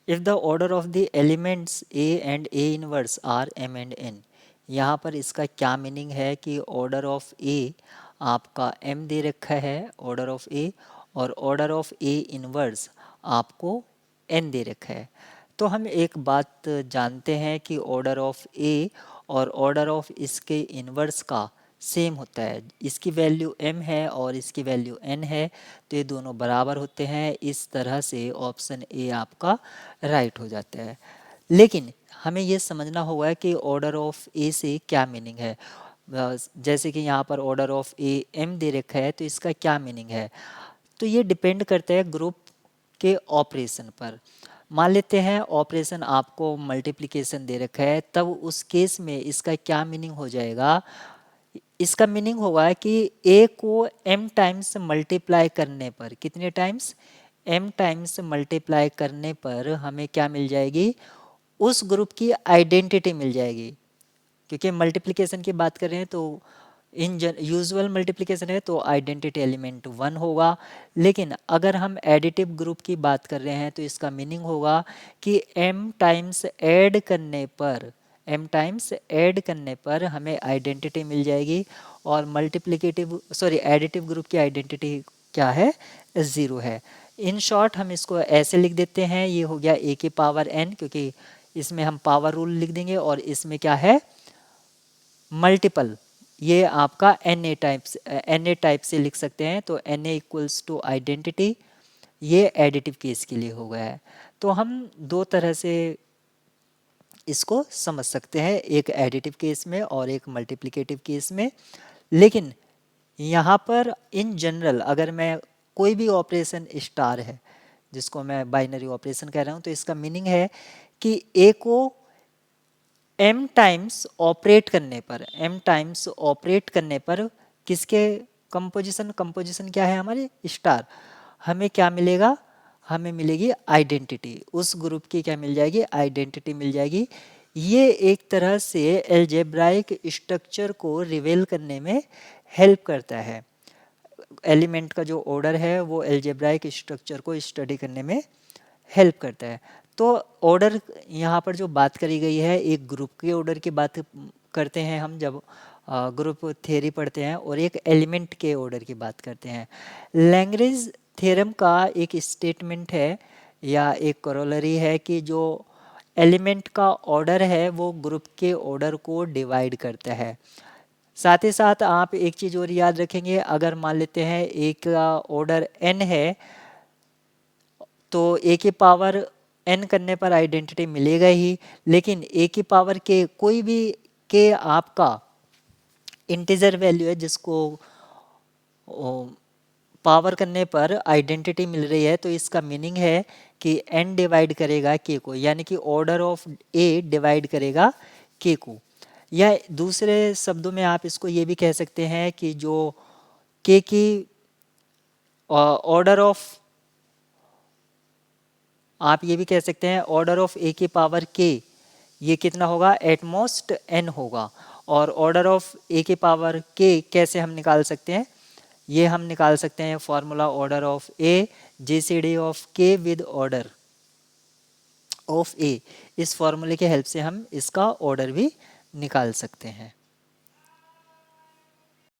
If the order of the elements A and A inverse are M and N, यहाँ पर इसका क्या meaning है कि ऑर्डर ऑफ ए आपका एम दे रखा है, ऑर्डर ऑफ ए, और ऑर्डर ऑफ ए इनवर्स आपको एन दे रखा है। तो हम एक बात जानते हैं कि ऑर्डर ऑफ ए और ऑर्डर ऑफ इसके इनवर्स का सेम होता है। इसकी वैल्यू m है और इसकी वैल्यू n है, तो ये दोनों बराबर होते हैं। इस तरह से ऑप्शन ए आपका राइट हो जाता है। लेकिन हमें ये समझना होगा कि ऑर्डर ऑफ ए से क्या मीनिंग है। जैसे कि यहाँ पर ऑर्डर ऑफ ए m दे रखा है, तो इसका क्या मीनिंग है। तो ये डिपेंड करता है ग्रुप के ऑपरेशन पर। मान लेते हैं ऑपरेशन आपको मल्टीप्लिकेशन दे रखा है, तब उस केस में इसका क्या मीनिंग हो जाएगा। इसका मीनिंग होगा कि a को m टाइम्स मल्टीप्लाई करने पर, कितने टाइम्स, m टाइम्स मल्टीप्लाई करने पर हमें क्या मिल जाएगी, उस ग्रुप की आइडेंटिटी मिल जाएगी। क्योंकि मल्टीप्लिकेशन की बात कर रहे हैं तो इन यूजुअल मल्टीप्लिकेशन है तो आइडेंटिटी एलिमेंट 1 होगा। लेकिन अगर हम एडिटिव ग्रुप की बात कर रहे हैं तो इसका मीनिंग होगा कि m टाइम्स ऐड करने पर, m टाइम्स ऐड करने पर हमें आइडेंटिटी मिल जाएगी। और मल्टीप्लिकेटिव एडिटिव ग्रुप की आइडेंटिटी क्या है, 0 है। इन शॉर्ट हम इसको ऐसे लिख देते हैं, ये हो गया a की पावर n, क्योंकि इसमें हम पावर रूल लिख देंगे और इसमें क्या है, मल्टीपल। ये आपका एन ए टाइप से लिख सकते हैं। तो N A equals to identity, additive एडिटिव केस के लिए हो गया है। तो हम दो तरह से इसको समझ सकते हैं, एक एडिटिव केस में और एक मल्टीप्लिकेटिव केस में। लेकिन यहाँ पर इन जनरल अगर मैं कोई भी ऑपरेशन स्टार है, जिसको मैं बाइनरी ऑपरेशन कह रहा हूँ, तो इसका मीनिंग है कि ए को m टाइम्स ऑपरेट करने पर, m टाइम्स ऑपरेट करने पर किसके कंपोजिशन क्या है हमारे, स्टार, हमें क्या मिलेगा, हमें मिलेगी आइडेंटिटी। उस ग्रुप की क्या मिल जाएगी, आइडेंटिटी मिल जाएगी। ये एक तरह से एल्जेब्राइक स्ट्रक्चर को रिवेल करने में हेल्प करता है। एलिमेंट का जो ऑर्डर है वो एल्जेब्राइक स्ट्रक्चर को स्टडी करने में हेल्प करता है। तो ऑर्डर यहाँ पर जो बात करी गई है, एक ग्रुप के ऑर्डर की बात करते हैं हम जब ग्रुप थ्योरी पढ़ते हैं, और एक एलिमेंट के ऑर्डर की बात करते हैं। लैग्रेंज थ्योरम का एक स्टेटमेंट है या एक करोलरी है कि जो एलिमेंट का ऑर्डर है वो ग्रुप के ऑर्डर को डिवाइड करता है। साथ ही साथ आप एक चीज़ और याद रखेंगे, अगर मान लेते हैं एक का ऑर्डर n है, तो a की पावर n करने पर आइडेंटिटी मिलेगा ही। लेकिन a की पावर के कोई भी के आपका इंटीजर वैल्यू है जिसको पावर करने पर आइडेंटिटी मिल रही है, तो इसका मीनिंग है कि n डिवाइड करेगा k को, यानी कि ऑर्डर ऑफ a डिवाइड करेगा k को। या दूसरे शब्दों में आप इसको ये भी कह सकते हैं कि जो k की ऑर्डर ऑफ, आप ये भी कह सकते हैं ऑर्डर ऑफ a की पावर k, ये कितना होगा, एटमोस्ट n होगा। और ऑर्डर ऑफ a की पावर k कैसे हम निकाल सकते हैं, ये हम निकाल सकते हैं formula order of a GCD of k with order of a। इस फॉर्मूले के हेल्प से हम इसका ऑर्डर भी निकाल सकते हैं।